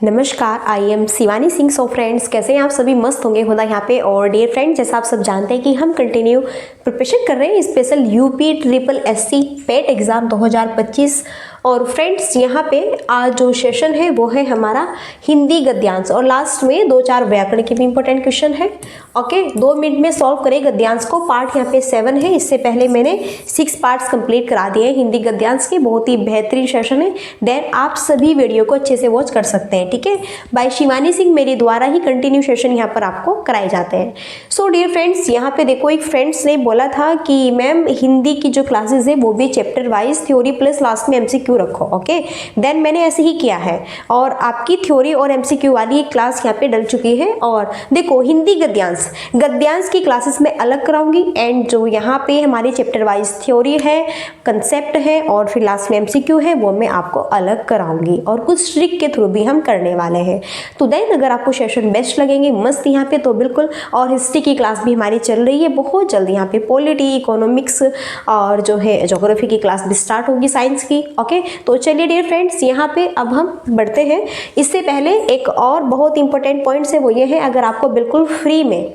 नमस्कार, I am Shivani Singh. So friends, कैसे हैं आप सभी? मस्त होंगे खुदा यहाँ पे। और डियर फ्रेंड, जैसा आप सब जानते हैं कि हम कंटिन्यू प्रिपरेशन कर रहे हैं स्पेशल यूपी ट्रिपल एससी पेट एग्ज़ाम 2025। और फ्रेंड्स, यहाँ पे आज जो सेशन है वो है हमारा हिंदी गद्यांश, और लास्ट में 2-4 व्याकरण के भी इंपॉर्टेंट क्वेश्चन है। ओके, 2 मिनट में सॉल्व करें गद्यांश को। पार्ट यहाँ पे 7 है। इससे पहले मैंने 6 पार्ट्स कंप्लीट करा दिए हैं हिंदी गद्यांश के। बहुत ही बेहतरीन सेशन है। देन आप सभी वीडियो को अच्छे से वॉच कर सकते हैं, ठीक है। बाय शिवानी सिंह मेरे द्वारा ही कंटिन्यू सेशन यहाँ पर आपको कराए जाते हैं। सो डियर फ्रेंड्स, यहाँ पे देखो, एक फ्रेंड्स ने बोला था कि मैम हिंदी की जो क्लासेस है वो भी chapter wise theory plus last में एमसीक्यू रखो। ओके, देन मैंने ऐसे ही किया है और आपकी थ्योरी और एमसीक्यू वाली एक क्लास यहाँ पे डल चुकी है। और देखो, हिंदी गद्यांश की क्लासेस में अलग कराऊंगी, एंड जो यहाँ पे हमारी चैप्टर वाइज थ्योरी है, कंसेप्ट है और फिर लास्ट में एमसीक्यू है, वो मैं आपको अलग कराऊंगी और कुछ ट्रिक के थ्रू भी हम करने वाले हैं। तो देन अगर आपको सेशन बेस्ट लगेंगे मस्त यहाँ पे, तो बिल्कुल। और हिस्ट्री की क्लास भी हमारी चल रही है बहुत जल्दी। यहाँ पे पॉलिटी, इकोनॉमिक्स और जो है ज्योग्राफी की क्लास भी स्टार्ट होगी, साइंस की। ओके, तो चलिए डियर फ्रेंड्स, यहाँ पे अब हम बढ़ते हैं। इससे पहले एक और बहुत इंपॉर्टेंट पॉइंट्स है, वो ये है, अगर आपको बिल्कुल फ्री में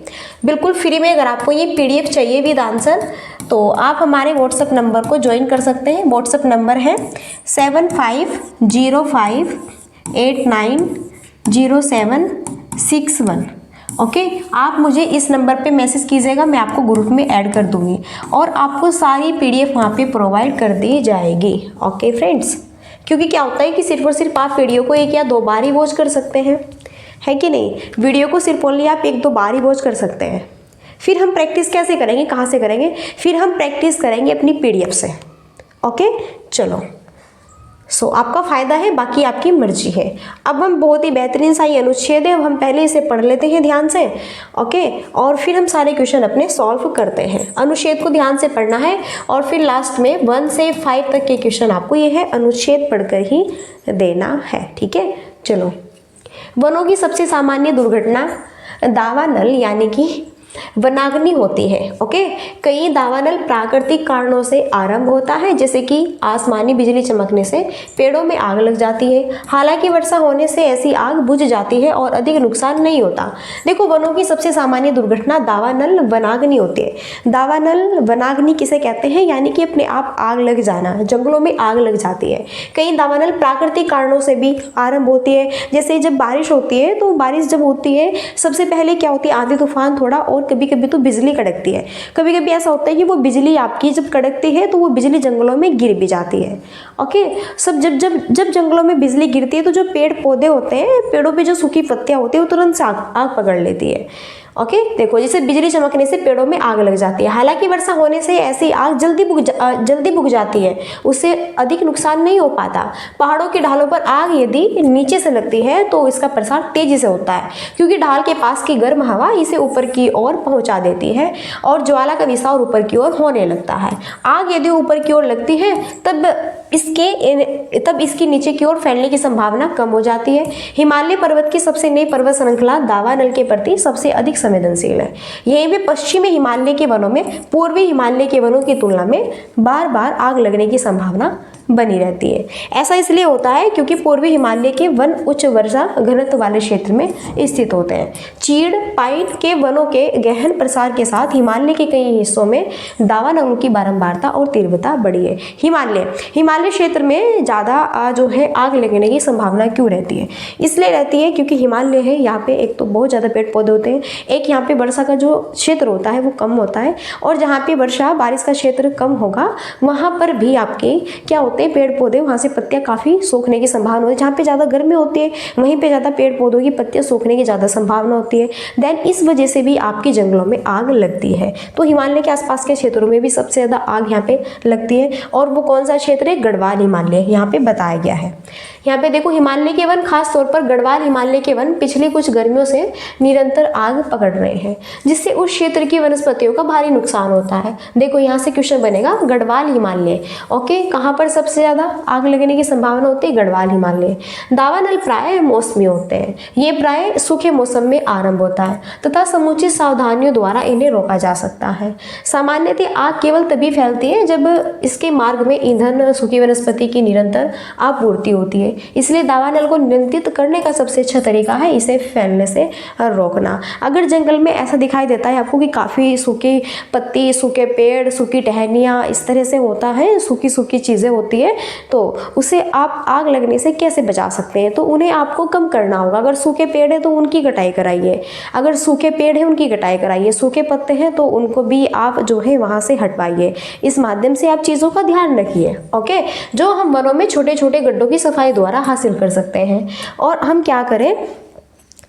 अगर आपको ये पीडीएफ चाहिए विद आंसर, तो आप हमारे व्हाट्सएप नंबर को ज्वाइन कर सकते हैं। व्हाट्सएप नंबर है 7505890761। ओके, आप मुझे इस नंबर पे मैसेज कीजिएगा, मैं आपको ग्रुप में ऐड कर दूंगी और आपको सारी पीडीएफ वहाँ पे प्रोवाइड कर दी जाएगी। ओके फ्रेंड्स, क्योंकि क्या होता है कि सिर्फ और सिर्फ आप वीडियो को 1 या 2 बार ही वॉच कर सकते हैं, है कि नहीं। वीडियो को सिर्फ ओनली आप 1-2 बार ही वॉच कर सकते हैं। फिर हम प्रैक्टिस कैसे करेंगे, कहाँ से करेंगे? फिर हम प्रैक्टिस करेंगे अपनी पीडीएफ से। ओके, चलो। सो आपका फ़ायदा है, बाकी आपकी मर्जी है। अब हम बहुत ही बेहतरीन सा ये अनुच्छेद है, अब हम पहले इसे पढ़ लेते हैं ध्यान से। ओके, और फिर हम सारे क्वेश्चन अपने सॉल्व करते हैं। अनुच्छेद को ध्यान से पढ़ना है और फिर लास्ट में 1 से 5 तक के क्वेश्चन आपको ये है अनुच्छेद पढ़कर ही देना है, ठीक है। चलो, वनों की सबसे सामान्य दुर्घटना दावानल यानी कि वनाग्नि होती है। ओके, कई दावानल प्राकृतिक कारणों से आरंभ होता है, जैसे कि आसमानी बिजली चमकने से पेड़ों में आग लग जाती है। हालांकि वर्षा होने से ऐसी आग बुझ जाती है और अधिक नुकसान नहीं होता। देखो, वनों की सबसे सामान्य दुर्घटना दावानल वनाग्नि होती है। दावानल वनाग्नि किसे कहते हैं? यानी कि अपने आप आग लग जाना, जंगलों में आग लग जाती है। कई दावानल प्राकृतिक कारणों से भी आरंभ होती है, जैसे जब बारिश होती है, तो बारिश जब होती है सबसे पहले क्या होती है, आंधी तूफान थोड़ा, और कभी कभी तो बिजली कड़कती है। कभी कभी ऐसा होता है कि वो बिजली आपकी जब कड़कती है तो वो बिजली जंगलों में गिर भी जाती है। ओके, सब जब जंगलों में बिजली गिरती है तो जो पेड़ पौधे होते हैं, पेड़ों पे जो सूखी पत्तियां होती है वो तुरंत से आग पकड़ लेती है। ओके, देखो, जैसे बिजली चमकने से पेड़ों में आग लग जाती है। हालांकि वर्षा होने से ऐसी आग जल्दी बुझ जाती है, उससे अधिक नुकसान नहीं हो पाता। पहाड़ों की ढालों पर आग यदि नीचे से लगती है तो इसका प्रसार तेजी से होता है, क्योंकि ढाल के पास की गर्म हवा इसे ऊपर की ओर पहुंचा देती है और ज्वाला का विस्तार ऊपर की ओर होने लगता है। आग यदि ऊपर की ओर लगती है तब इसकी नीचे की ओर फैलने की संभावना कम हो जाती है। हिमालय पर्वत की सबसे नई पर्वत श्रृंखला दावानल के प्रति सबसे अधिक संवेदनशील है। यहीं पे पश्चिमी हिमालय के वनों में पूर्वी हिमालय के वनों की तुलना में बार बार आग लगने की संभावना बनी रहती है। ऐसा इसलिए होता है क्योंकि पूर्वी हिमालय के वन उच्च वर्षा घनत्व वाले क्षेत्र में स्थित होते हैं। चीड़ पाइन के वनों के गहन प्रसार के साथ हिमालय के कई हिस्सों में दावानलों की बारंबारता और तीव्रता बढ़ी है। हिमालय क्षेत्र में ज़्यादा जो है आग लगने की संभावना क्यों रहती है? इसलिए रहती है क्योंकि हिमालय है, यहाँ पे एक तो बहुत ज़्यादा पेड़ पौधे होते हैं, एक यहाँ पे वर्षा का जो क्षेत्र होता है वो कम होता है, और जहाँ पे बारिश का क्षेत्र कम होगा वहाँ पर भी आपके क्या होते हैं, पेड़ पौधे, वहाँ से पत्तियाँ काफ़ी सूखने की संभावना होती है। जहाँ पे ज़्यादा गर्मी होती है वहीं पे ज़्यादा पेड़ पौधों की पत्तियाँ सूखने की ज़्यादा संभावना होती है। देन इस वजह से भी आपके जंगलों में आग लगती है। तो हिमालय के आसपास के क्षेत्रों में भी सबसे ज़्यादा आग यहाँ पे लगती है, और वो कौन सा क्षेत्र है? गढ़वाल हिमालय यहाँ पे बताया गया है। यहाँ पे देखो, हिमालय के वन, खास तौर पर गढ़वाल हिमालय के वन पिछली कुछ गर्मियों से निरंतर आग पकड़ रहे हैं, जिससे उस क्षेत्र की वनस्पतियों का भारी नुकसान होता है। देखो, यहाँ से क्वेश्चन बनेगा गढ़वाल हिमालय। ओके, कहाँ पर सबसे ज़्यादा आग लगने की संभावना होती है? गढ़वाल हिमालय। दावानल प्राय मौसमी होते हैं, ये प्राय सूखे मौसम में आरंभ होता है तथा समुचित सावधानियों द्वारा इन्हें रोका जा सकता है। सामान्यतः आग केवल तभी फैलती है जब इसके मार्ग में ईंधन, सूखी वनस्पति की निरंतर आपूर्ति होती है। सके। इसलिए दावा नल को नियंत्रित करने का सबसे अच्छा तरीका है इसे फैलने से रोकना। अगर जंगल में ऐसा दिखाई देता है आपको कि काफ़ी सूखी पत्ती, सूखे पेड़, सूखी टहनियाँ इस तरह से होता है, सूखी सूखी चीज़ें होती है, तो उसे आप आग लगने से कैसे बचा सकते हैं? तो उन्हें आपको कम करना होगा। अगर सूखे पेड़ है तो उनकी कटाई कराइए, अगर सूखे पेड़ है उनकी कटाई कराइए, सूखे पत्ते हैं तो उनको भी आप जो है वहाँ से हटवाइए। इस माध्यम से आप चीज़ों का ध्यान रखिए। ओके, जो हम वनों में छोटे छोटे गड्ढों की सफाई द्वारा हासिल कर सकते हैं। और हम क्या करें,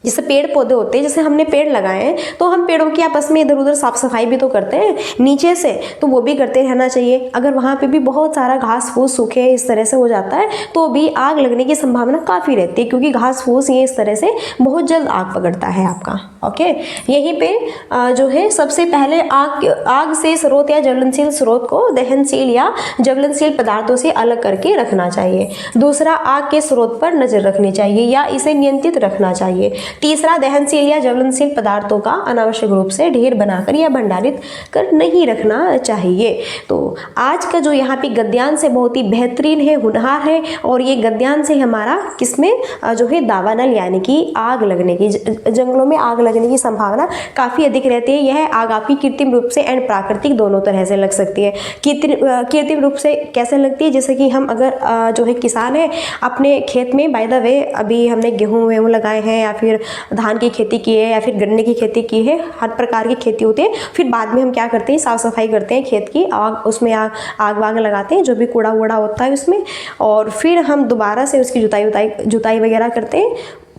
जैसे पेड़ पौधे होते हैं, जैसे हमने पेड़ लगाए हैं तो हम पेड़ों की आपस में इधर उधर साफ सफाई भी तो करते हैं नीचे से, तो वो भी करते रहना चाहिए। अगर वहाँ पे भी बहुत सारा घास फूस सूखे इस तरह से हो जाता है तो भी आग लगने की संभावना काफ़ी रहती है, क्योंकि घास फूस ये इस तरह से बहुत जल्द आग पकड़ता है आपका। ओके, यहीं पे जो है सबसे पहले आग से स्रोत या ज्वलनशील स्रोत को दहनशील या ज्वलनशील पदार्थों से अलग करके रखना चाहिए। दूसरा, आग के स्रोत पर नजर रखनी चाहिए या इसे नियंत्रित रखना चाहिए। तीसरा, दहनशील या ज्वलनशील पदार्थों का अनावश्यक रूप से ढेर बनाकर या भंडारित कर नहीं रखना चाहिए। तो आज का जो यहाँ पे गद्यांश है बहुत ही बेहतरीन है, होनहार है, और ये गद्यांश है हमारा किसमें जो है दावा नल, यानी कि आग लगने की, जंगलों में आग लगने की संभावना काफ़ी अधिक रहती है। यह आग आपकी कृत्रिम रूप से एंड प्राकृतिक दोनों तरह से लग सकती है। कृत्रिम रूप से कैसे लगती है, जैसे कि हम अगर जो है किसान है अपने खेत में, बाय द वे अभी हमने गेहूँ लगाए हैं या फिर धान की खेती की है या फिर गन्ने की खेती की है, हर प्रकार की खेती होती है। फिर बाद में हम क्या करते हैं, साफ सफाई करते हैं खेत की, आग उसमें आग वाग लगाते हैं, जो भी कूड़ा वूड़ा होता है उसमें, और फिर हम दोबारा से उसकी जुताई वगैरह करते हैं।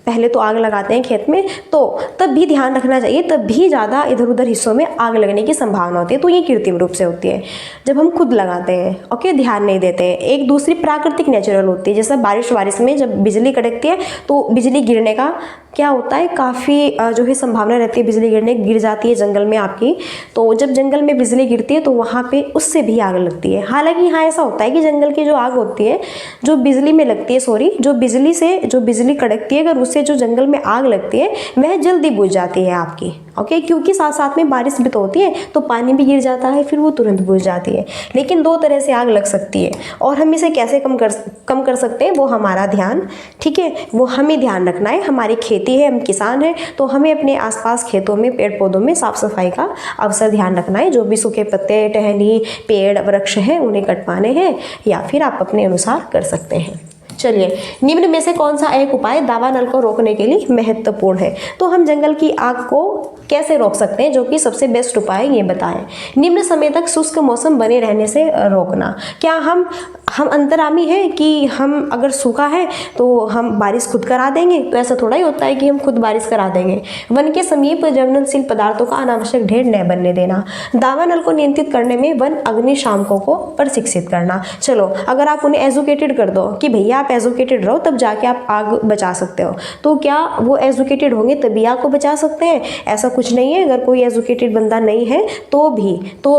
पहले तो आग लगाते हैं खेत में, तो तब भी ध्यान रखना चाहिए, तब भी ज़्यादा इधर उधर हिस्सों में आग लगने की संभावना होती है। तो ये कृत्रिम रूप से होती है जब हम खुद लगाते हैं। ओके, ध्यान नहीं देते हैं। एक दूसरी प्राकृतिक नेचुरल होती है, जैसे बारिश में जब बिजली कड़कती है तो बिजली गिरने का क्या होता है, काफ़ी जो है संभावना रहती है बिजली गिर जाती है जंगल में आपकी। तो जब जंगल में बिजली गिरती है तो वहाँ पे उससे भी आग लगती है। हालांकि यहाँ ऐसा होता है कि जंगल की जो आग होती है जो बिजली में लगती है, जो बिजली कड़कती है, अगर उससे जो जंगल में आग लगती है वह जल्दी बुझ जाती है आपकी। ओके, क्योंकि साथ साथ में बारिश भी तो होती है तो पानी भी गिर जाता है, फिर वो तुरंत बुझ जाती है। लेकिन दो तरह से आग लग सकती है, और हम इसे कैसे कम कर सकते हैं वो हमारा ध्यान, ठीक है, वो हमें ध्यान रखना है। हमारी खेती है, हम किसान हैं, तो हमें अपने आसपास खेतों में, पेड़ पौधों में साफ सफाई का अवसर ध्यान रखना है। जो भी सूखे पत्ते, टहनी, पेड़, वृक्ष हैं उन्हें कटवाने हैं, या फिर आप अपने अनुसार कर सकते हैं। चलिए, निम्न में से कौन सा एक उपाय दावा नल को रोकने के लिए महत्वपूर्ण है? तो हम जंगल की आग को कैसे रोक सकते हैं, जो कि सबसे बेस्ट उपाय ये बताएं। निम्न समय तक शुष्क मौसम बने रहने से रोकना। क्या हम अंतरामी हैं कि हम अगर सूखा है तो हम बारिश खुद करा देंगे? तो ऐसा थोड़ा ही होता है कि हम खुद बारिश करा देंगे। वन के समीप ज्वलनशील पदार्थों का अनावश्यक ढेर न बनने देना। दावा नल को नियंत्रित करने में वन अग्निशामकों को प्रशिक्षित करना। चलो, अगर आप उन्हें एजुकेटेड कर दो कि भैया आप एजुकेटेड रहो, तब जाके आप आग बचा सकते हो, तो क्या वो एजुकेटेड होंगे तभी आग को बचा सकते हैं? ऐसा कुछ नहीं है। अगर कोई एजुकेटेड बंदा नहीं है तो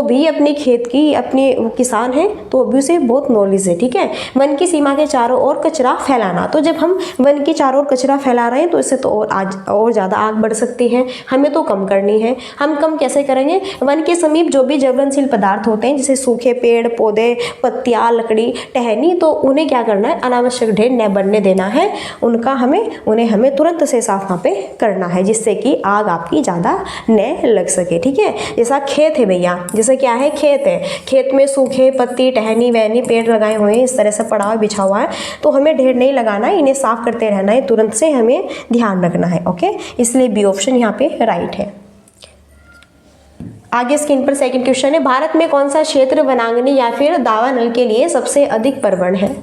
भी अपने खेत की, अपने किसान है तो भी उसे बहुत नॉलेज है, ठीक है। वन की सीमा के चारों ओर कचरा फैलाना। तो जब हम वन के चारों ओर कचरा फैला रहे हैं तो इससे तो और ज़्यादा आग बढ़ सकती है, हमें तो कम करनी है। हम कम कैसे करेंगे? वन के समीप जो भी ज्वलनशील पदार्थ होते हैं, जैसे सूखे पेड़ पौधे, पत्तियाँ, लकड़ी, टहनी, तो उन्हें क्या करना है, अनावश्यक ढेर न बनने देना है। उन्हें हमें तुरंत से साफ वहाँ पे करना है, जिससे कि आग आपकी ज़्यादा न लग सके, ठीक है। जैसा खेत है भैया, जैसे क्या है, खेत है, खेत में सूखे पत्ती, टहनी वहनी, पेड़ लगाए हुए हैं, इस तरह से पड़ा हुआ बिछा हुआ है, तो हमें ढेर नहीं लगाना है, इन्हें साफ करते रहना है, तुरंत से हमें ध्यान रखना है। ओके, इसलिए बी ऑप्शन यहाँ पे राइट है। आगे स्क्रीन पर सेकंड क्वेश्चन है, भारत में कौन सा क्षेत्र वनाग्नि या फिर दावा नल के लिए सबसे अधिक प्रवण है,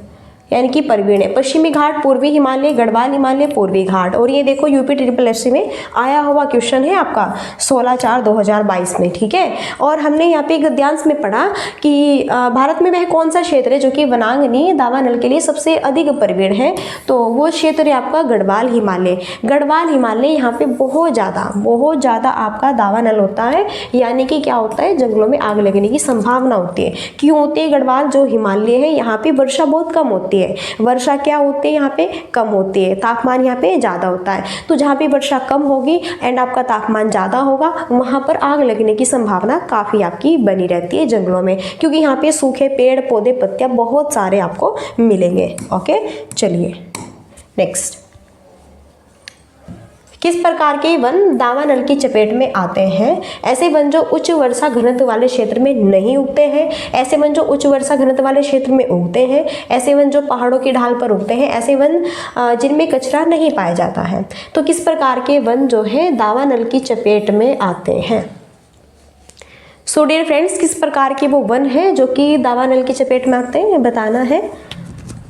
यानी कि प्रवीण है? पश्चिमी घाट, पूर्वी हिमालय, गढ़वाल हिमालय, पूर्वी घाट। और ये देखो यूपी SSS में आया हुआ क्वेश्चन है आपका 16/4/2022 में, ठीक है। और हमने यहाँ पे गद्यांश में पढ़ा कि भारत में वह कौन सा क्षेत्र है जो कि वनाग्नि दावा नल के लिए सबसे अधिक प्रवीण है? तो वो क्षेत्र है आपका गढ़वाल हिमालय। गढ़वाल हिमालय यहाँ पे बहुत ज़्यादा आपका दावा नल होता है, यानी कि क्या होता है, जंगलों में आग लगने की संभावना होती है। क्यों होती है? गढ़वाल जो हिमालय है यहाँ पे वर्षा बहुत कम होती है। वर्षा क्या होती है यहाँ पे, कम होती है। तापमान यहाँ पे ज़्यादा होता है, तो जहाँ पे वर्षा कम होगी एंड आपका तापमान ज़्यादा होगा, वहाँ पर आग लगने की संभावना काफ़ी आपकी बनी रहती है जंगलों में, क्योंकि यहाँ पे सूखे पेड़ पौधे, पत्तियाँ बहुत सारे आपको मिलेंगे। ओके, चलिए। नेक्स्ट, किस प्रकार के वन दावानल की चपेट में आते हैं? ऐसे वन जो उच्च वर्षा घनत्व वाले क्षेत्र में नहीं उगते हैं, ऐसे वन जो उच्च वर्षा घनत्व वाले क्षेत्र में उगते हैं, ऐसे वन जो पहाड़ों की ढाल पर उगते हैं, ऐसे वन जिनमें कचरा नहीं पाया जाता है। तो किस प्रकार के वन जो है दावानल की चपेट में आते हैं? सो डियर फ्रेंड्स, किस प्रकार के वो वन हैं जो कि दावानल की चपेट में आते हैं, बताना है।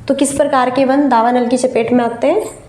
तो किस प्रकार के वन दावानल की चपेट में आते हैं?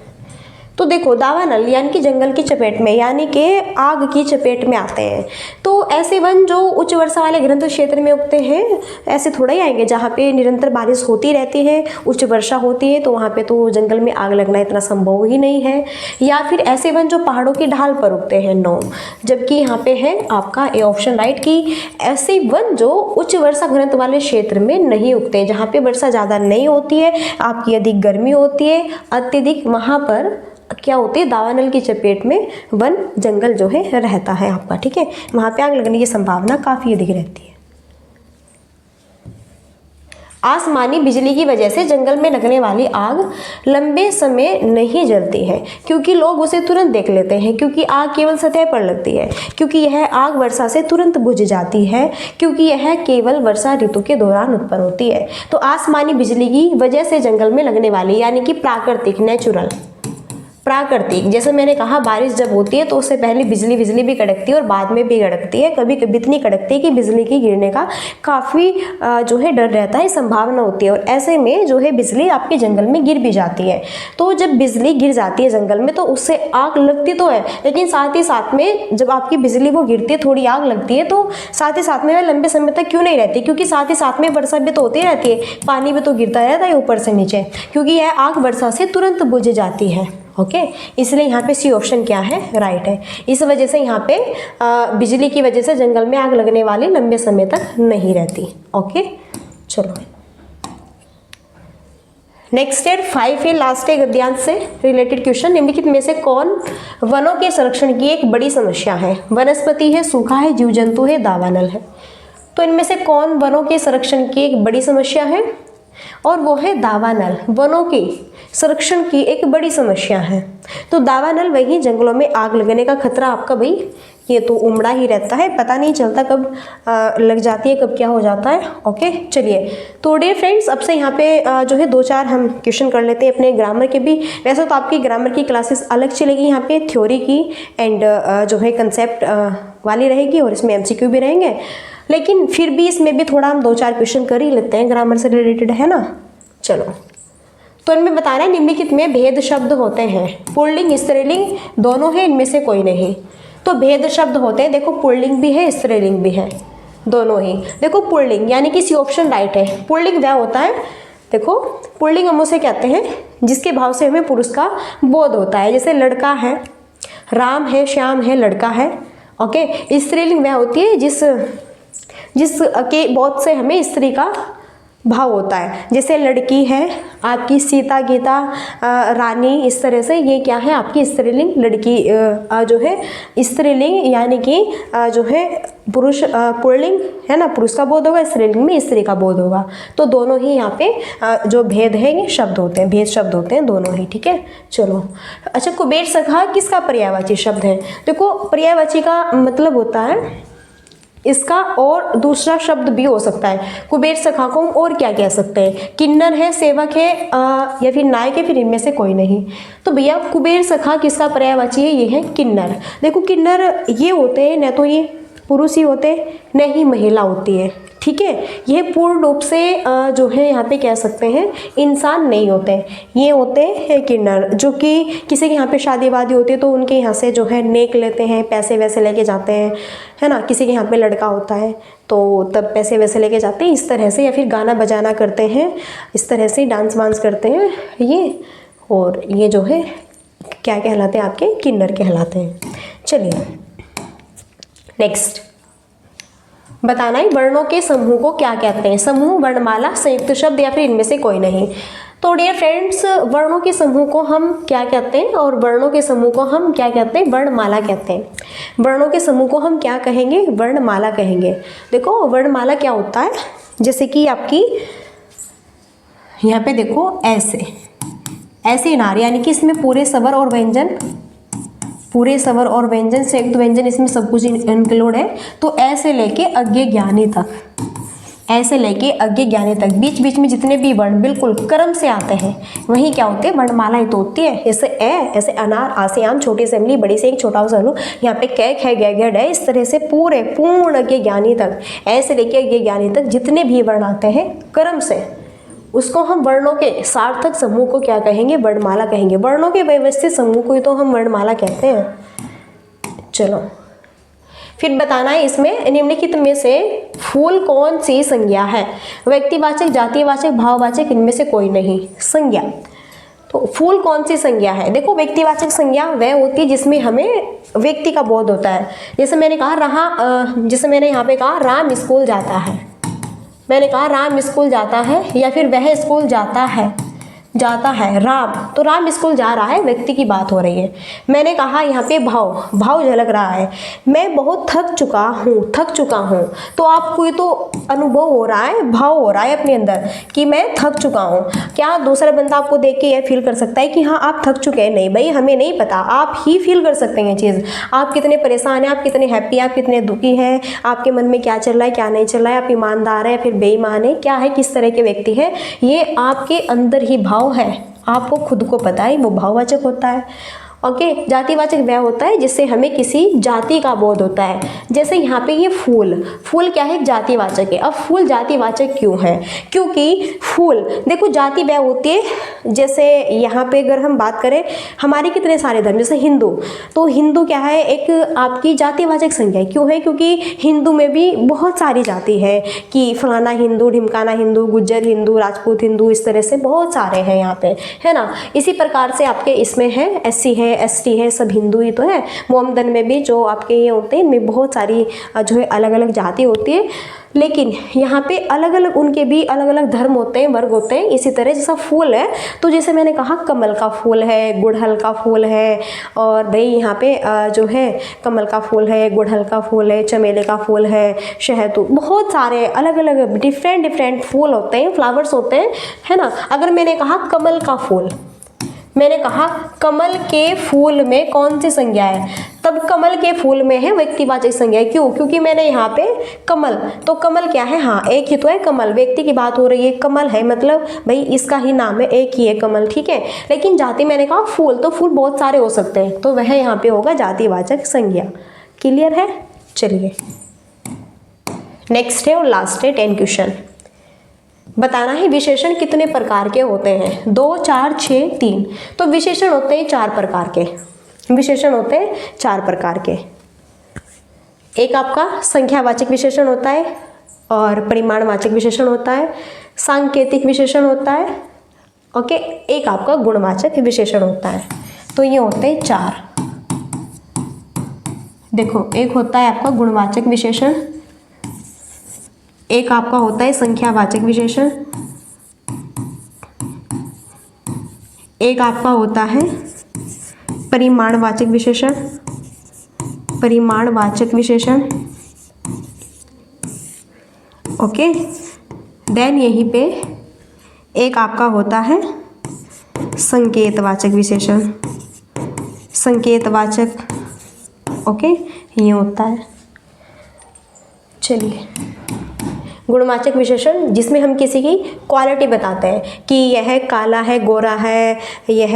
तो देखो, दावानल यानी कि जंगल की चपेट में, यानी कि आग की चपेट में आते हैं। तो ऐसे वन जो उच्च वर्षा वाले घनत्व क्षेत्र में उगते हैं, ऐसे थोड़ा ही आएंगे जहाँ पे निरंतर बारिश होती रहती है, उच्च वर्षा होती है, तो वहाँ पे तो जंगल में आग लगना इतना संभव ही नहीं है। या फिर ऐसे वन जो पहाड़ों की ढाल पर उगते हैं, नो। जबकि यहाँ पे है आपका ए ऑप्शन राइट, कि ऐसे वन जो उच्च वर्षा घनत्व वाले क्षेत्र में नहीं उगते, जहाँ पे वर्षा ज़्यादा नहीं होती है, आपकी अधिक गर्मी होती है अत्यधिक, वहाँ पर क्या होती है, दावानल की चपेट में वन जंगल जो है रहता है आपका, ठीक है। वहाँ पे आग लगने की संभावना काफ़ी अधिक रहती है। आसमानी बिजली की वजह से जंगल में लगने वाली आग लंबे समय नहीं जलती है, क्योंकि लोग उसे तुरंत देख लेते हैं, क्योंकि आग केवल सतह पर लगती है, क्योंकि यह आग वर्षा से तुरंत बुझ जाती है, क्योंकि यह केवल वर्षा ऋतु के दौरान उत्पन्न होती है। तो आसमानी बिजली की वजह से जंगल में लगने वाली, यानी कि प्राकृतिक, नेचुरल, प्राकृतिक, जैसे मैंने कहा बारिश जब होती है तो उससे पहले बिजली भी कड़कती है और बाद में भी कड़कती है, कभी कभी इतनी कड़कती है कि बिजली की गिरने का काफ़ी जो है डर रहता है, संभावना होती है, और ऐसे में जो है बिजली आपके जंगल में गिर भी जाती है। तो जब बिजली गिर जाती है जंगल में तो उससे आग लगती तो है, लेकिन साथ ही साथ में जब आपकी बिजली वो गिरती है, थोड़ी आग लगती है, तो साथ ही साथ में वह लंबे समय तक क्यों नहीं रहती? क्योंकि साथ ही साथ में वर्षा भी तो होती रहती है, पानी भी तो गिरता रहता है ऊपर से नीचे, क्योंकि यह आग वर्षा से तुरंत बुझ जाती है। ओके, इसलिए यहाँ पे सी ऑप्शन क्या है, राइट है। इस वजह से यहाँ पे बिजली की वजह से जंगल में आग लगने वाली लंबे समय तक नहीं रहती। ओके, चलो नेक्स्ट है 5 लास्ट है गद्यांश से रिलेटेड क्वेश्चन। निम्नलिखित में से कौन वनों के संरक्षण की एक बड़ी समस्या है? वनस्पति है, सूखा है, जीव जंतु है, दावानल है। तो इनमें से कौन वनों के संरक्षण की एक बड़ी समस्या है? और वो है दावानल, वनों के संरक्षण की एक बड़ी समस्या है। तो दावानल वही जंगलों में आग लगने का खतरा आपका भाई ये तो उमड़ा ही रहता है, पता नहीं चलता कब लग जाती है, कब क्या हो जाता है। ओके, चलिए तो डियर फ्रेंड्स, अब से यहाँ पे जो है 2-4 हम क्वेश्चन कर लेते हैं अपने ग्रामर के भी। वैसे तो आपकी ग्रामर की क्लासेस अलग चलेगी, यहाँ पे थ्योरी की एंड जो है कंसेप्ट वाली रहेगी, और इसमें MCQ भी रहेंगे, लेकिन फिर भी इसमें भी थोड़ा हम 2-4 क्वेश्चन कर ही लेते हैं, ग्रामर से रिलेटेड है ना। चलो, तो इनमें बताना है निम्नलिखित में भेद शब्द होते हैं, पुल्लिंग स्त्रीलिंग दोनों है, इनमें से कोई नहीं। तो भेद शब्द होते हैं, देखो पुल्लिंग भी है स्त्रीलिंग भी है, दोनों ही। देखो पुल्लिंग यानी कि सी ऑप्शन राइट है। पुल्लिंग वह होता है, देखो पुल्लिंग हम उसे कहते हैं जिसके भाव से हमें पुरुष का बोध होता है, जैसे लड़का है, राम है, श्याम है, लड़का है। ओके, स्त्रीलिंग वह होती है जिसके बोध से हमें स्त्री का भाव होता है, जैसे लड़की है आपकी सीता, गीता, रानी, इस तरह से ये क्या है आपकी स्त्रीलिंग। लड़की जो है स्त्रीलिंग, यानी कि जो है पुरुष पुल्लिंग है ना, पुरुष का बोध होगा, स्त्रीलिंग में स्त्री का बोध होगा। तो दोनों ही यहाँ पे जो भेद है ये शब्द होते हैं, भेद शब्द होते हैं दोनों ही, ठीक है। चलो, अच्छा, कुबेर सखा किसका पर्यायवाची शब्द है? देखो पर्यायवाची का मतलब होता है इसका और दूसरा शब्द भी हो सकता है। कुबेर सखा को और क्या कह सकते हैं? किन्नर है, सेवक है, या फिर नायक है, फिर इनमें से कोई नहीं। तो भैया कुबेर सखा किसका पर्यायवाची है? ये है किन्नर। देखो किन्नर ये होते हैं, न तो ये पुरुष ही होते हैं, न ही महिला होती है, ठीक है। यह पूर्ण रूप से जो है यहाँ पे कह सकते हैं इंसान नहीं होते, ये होते हैं किन्नर, जो कि किसी के यहाँ पे शादी वादी होती है तो उनके यहाँ से जो है नेक लेते हैं, पैसे वैसे लेके जाते हैं, है ना। किसी के यहाँ पे लड़का होता है तो तब पैसे वैसे लेके जाते हैं इस तरह से, या फिर गाना बजाना करते हैं इस तरह से, डांस वांस करते हैं ये, और ये जो है क्या कहलाते हैं आपके? किन्नर कहलाते हैं। चलिए नेक्स्ट बताना है वर्णों के समूह को क्या कहते हैं? समूह, वर्णमाला, संयुक्त शब्द, या फिर इनमें से कोई नहीं। तो डियर फ्रेंड्स, वर्णों के समूह को हम क्या कहते हैं और वर्णों के समूह को हम क्या कहते हैं? वर्णमाला कहते हैं। वर्णों के समूह को हम क्या कहेंगे? वर्णमाला कहेंगे। देखो वर्णमाला क्या होता है, जैसे कि आपकी यहाँ पे देखो ऐसे, ऐसे अनार, यानी कि इसमें पूरे स्वर और व्यंजन, पूरे स्वर और व्यंजन, संयुक्त व्यंजन, इसमें सब कुछ इंक्लूड है। तो ऐसे लेके अज्ञे ज्ञानी तक, ऐसे लेके अज्ञे ज्ञानी तक बीच बीच में जितने भी वर्ण बिल्कुल क्रम से आते हैं वही क्या होते हैं, वर्णमालाएं तो होती है। ऐसे ए, ऐसे अनार, आ से आम, छोटी से इमली, बड़ी से एक, छोटा सा नु, यहाँ पे कै, ख, ग, घ, ढ, इस तरह से पूरे पूर्ण अज्ञे ज्ञानी तक, ऐसे लेके अज्ञे ज्ञानी तक जितने भी वर्ण आते हैं क्रम से, उसको हम वर्णों के सार्थक समूह को क्या कहेंगे, वर्णमाला कहेंगे। वर्णों के व्यवस्थित समूह को ही तो हम वर्णमाला कहते हैं। चलो फिर बताना है इसमें निम्नलिखित में से फूल कौन सी संज्ञा है, व्यक्तिवाचक, जातिवाचक, भाववाचक, इनमें से कोई नहीं। संज्ञा, तो फूल कौन सी संज्ञा है। देखो व्यक्तिवाचक संज्ञा वह होती है जिसमें हमें व्यक्ति का बोध होता है। जैसे मैंने कहा जैसे मैंने यहाँ पे कहा राम स्कूल जाता है, मैंने कहा राम स्कूल जाता है, या फिर वह स्कूल जाता है, जाता है राम, तो राम स्कूल जा रहा है, व्यक्ति की बात हो रही है। मैंने कहा यहाँ पे भाव, भाव झलक रहा है, मैं बहुत थक चुका हूँ, थक चुका हूँ, तो आपको ये तो अनुभव हो रहा है, भाव हो रहा है अपने अंदर कि मैं थक चुका हूँ। क्या दूसरा बंदा आपको देख के यह फील कर सकता है कि हाँ आप थक चुके हैं? नहीं भाई, हमें नहीं पता, आप ही फील कर सकते हैं ये चीज़। आप कितने परेशान हैं, आप कितने हैप्पी, आप कितने दुखी हैं, आपके मन में क्या चल रहा है, क्या नहीं चल रहा है, आप ईमानदार है फिर बेईमान है, क्या है, किस तरह के व्यक्ति है, ये आपके अंदर ही भाव है, आपको खुद को पता है, वो भाववाचक होता है। ओके, जातिवाचक वह होता है जिससे हमें किसी जाति का बोध होता है। जैसे यहाँ पे ये फूल, फूल क्या है, जातिवाचक है। अब फूल जातिवाचक क्यों है, क्योंकि फूल देखो जाति वह होती है, जैसे यहाँ पे अगर हम बात करें हमारे कितने सारे धर्म, जैसे हिंदू, तो हिंदू क्या है, एक आपकी जातिवाचक संज्ञा है। क्यों है, क्योंकि हिंदू में भी बहुत सारी जाति है कि फलाना हिंदू, ढिमकाना हिंदू, गुज्जर हिंदू, राजपूत हिंदू, इस तरह से बहुत सारे हैं यहाँ पे, है ना। इसी प्रकार से आपके इसमें है एससी है, एसटी है, सब हिंदू ही तो है। मोमदन में भी जो आपके ये होते हैं इनमें बहुत सारी जो है अलग अलग जाति होती है, लेकिन यहाँ पे अलग अलग उनके भी अलग अलग धर्म होते हैं, वर्ग होते हैं। इसी तरह जैसा फूल है, तो जैसे मैंने कहा कमल का फूल है, गुड़हल का फूल है, और भाई यहाँ पे जो है कमल का फूल है, गुड़हल का फूल है, चमेले का फूल है, शहतूत, बहुत सारे अलग अलग डिफरेंट फूल होते हैं, फ्लावर्स होते हैं, है ना। अगर मैंने कहा कमल का फूल, मैंने कहा कमल के फूल में कौन सी संज्ञा है, तब कमल के फूल में है व्यक्तिवाचक संज्ञा। क्यों, क्योंकि मैंने यहाँ पे कमल, तो कमल क्या है, हाँ एक ही तो है कमल, व्यक्ति की बात हो रही है, कमल है मतलब भाई इसका ही नाम है, एक ही है कमल, ठीक है। लेकिन जाति मैंने कहा फूल, तो फूल बहुत सारे हो सकते हैं, तो वह यहाँ पे होगा जातिवाचक संज्ञा। क्लियर है। चलिए नेक्स्ट है और लास्ट है 10 क्वेश्चन। बताना है विशेषण कितने प्रकार के होते हैं, 2, 4, 6, 3। तो विशेषण होते हैं 4 प्रकार के, विशेषण होते हैं 4 प्रकार के। एक आपका संख्यावाचक विशेषण होता है, और परिमाणवाचक विशेषण होता है, सांकेतिक विशेषण होता है, ओके। एक आपका गुणवाचक विशेषण होता है। तो ये होते हैं 4। देखो एक होता है आपका गुणवाचक विशेषण, एक आपका होता है संख्यावाचक विशेषण, एक आपका होता है परिमाणवाचक विशेषण, परिमाणवाचक विशेषण, ओके। देन यहीं पे एक आपका होता है संकेतवाचक विशेषण, संकेतवाचक, ओके, ये होता है। चलिए गुणवाचक विशेषण जिसमें हम किसी की क्वालिटी बताते हैं कि यह काला है, गोरा है, यह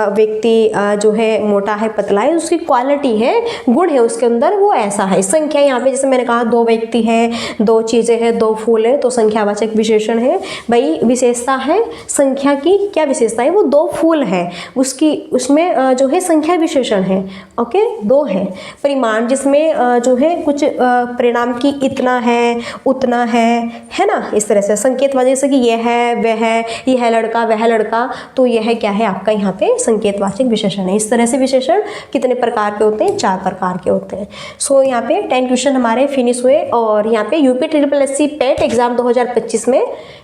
व्यक्ति जो है मोटा है, पतला है, उसकी क्वालिटी है, गुण है उसके अंदर, वो ऐसा है। संख्या यहाँ पे जैसे मैंने कहा 2 व्यक्ति हैं, 2 चीज़ें हैं, 2 फूल है, तो संख्यावाचक विशेषण है। भाई विशेषता है संख्या की, क्या विशेषता है, वो 2 फूल है, उसकी उसमें जो है संख्या विशेषण है, ओके, 2 है। परिमाण जिसमें जो है कुछ परिणाम की इतना है, उतना है ना, इस तरह से। संकेत वजह से कि यह है, वह है, यह है लड़का, वह लड़का, तो यह क्या है आपका यहाँ पे संकेतवाचक विशेषण है। इस तरह से विशेषण कितने प्रकार के होते हैं, 4 प्रकार के होते हैं। सो यहाँ पे 10 क्वेश्चन हमारे फिनिश हुए। और यहाँ पे यूपी SSSC पेट एग्जाम 2025 में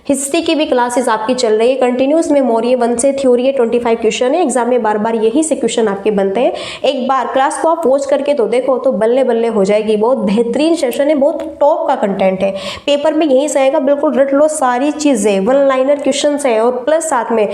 हिस्ट्री की भी क्लासेस आपकी चल रही है कंटिन्यूस में। मौर्य 1 से थ्योरी है, 25 क्वेश्चन है, एग्जाम में बार बार यही से क्वेश्चन आपके बनते हैं। एक बार क्लास को आप वॉच करके तो देखो, तो बल्ले बल्ले हो जाएगी। बहुत बेहतरीन सेशन है, बहुत टॉप का कंटेंट है। पेपर में में यहीं से आएगा, बिल्कुल रट लो सारी चीज़ें। वन लाइनर क्वेश्चन है और प्लस साथ में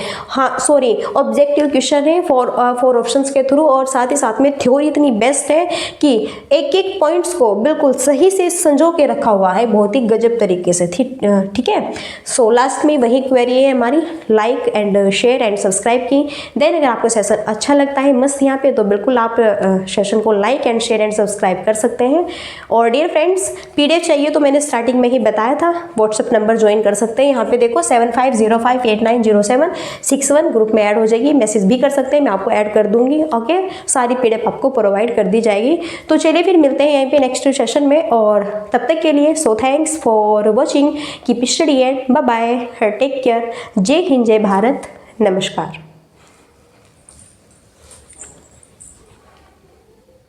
ऑब्जेक्टिव क्वेश्चन है फोर ऑप्शंस के थ्रू, और साथ ही साथ में थ्योरी इतनी बेस्ट है कि एक एक पॉइंट्स को बिल्कुल सही से संजो के रखा हुआ है बहुत ही गजब तरीके से। ठीक है। सो लास्ट में वही क्वेरी है हमारी, like and share and subscribe की। देन अगर आपको सेशन अच्छा लगता है मस्त यहाँ पे, तो बिल्कुल आप सेशन को like and share and subscribe कर सकते हैं। और डियर फ्रेंड्स, पीडीएफ चाहिए तो मैंने स्टार्टिंग में ही बताया था, व्हाट्सएप नंबर ज्वाइन कर सकते हैं। यहाँ पे देखो 7505890761 ग्रुप में ऐड हो जाएगी, मैसेज भी कर सकते हैं, मैं आपको ऐड कर दूंगी। ओके, सारी पीडीएफ आपको प्रोवाइड कर दी जाएगी। तो चलिए फिर मिलते हैं यहीं पे नेक्स्ट सेशन में, और तब तक के लिए so thanks for watching, keep study and bye bye, take care. जय हिंद, जय भारत, नमस्कार।